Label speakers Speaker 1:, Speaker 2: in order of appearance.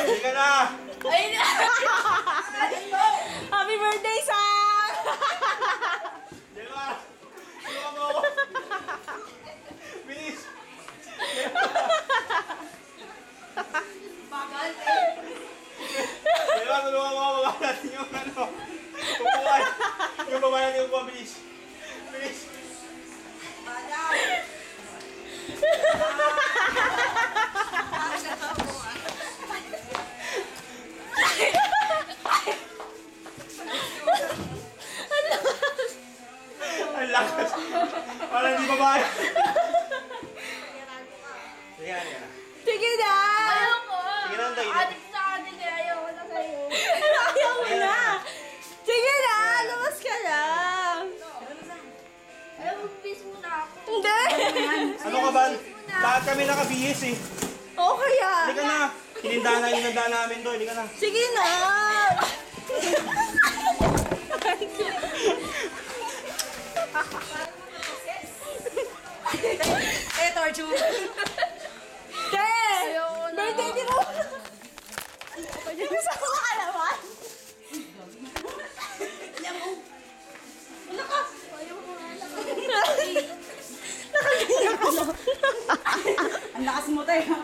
Speaker 1: Halika na!
Speaker 2: Ay na!
Speaker 3: Happy birthday, Sam!
Speaker 1: Dalawa! Tulungan mo ako! Bilis!
Speaker 2: Bagal.
Speaker 1: Dalawa, tulungan mo ako. Baba natin yung ano. Upuan. Yung baba natin yung upuan. Bilis. Bilis.
Speaker 2: Bagal.
Speaker 1: Ang lakas. Parang hindi babae. Sige na, sige na.
Speaker 3: Sige na!
Speaker 2: Ayoko.
Speaker 1: Sige na, tayo.
Speaker 2: Adik sa adik eh. Ayoko na sa'yo.
Speaker 3: Ayaw mo na! Sige na! Labas ka na!
Speaker 2: Ayoko, bis mo na ako.
Speaker 3: Hindi!
Speaker 1: Ano ka ba? Lahat kami nakabihis eh.
Speaker 3: O kaya?
Speaker 1: Halika na. Hinindaan namin to. Halika na.
Speaker 3: Sige na!
Speaker 2: Eh, torture.
Speaker 3: Te!
Speaker 2: Ayoko na.
Speaker 3: Birthday din mo! Gusto ko ka naman? Nakaganyan ka na.
Speaker 4: Ang lakas mo tayo.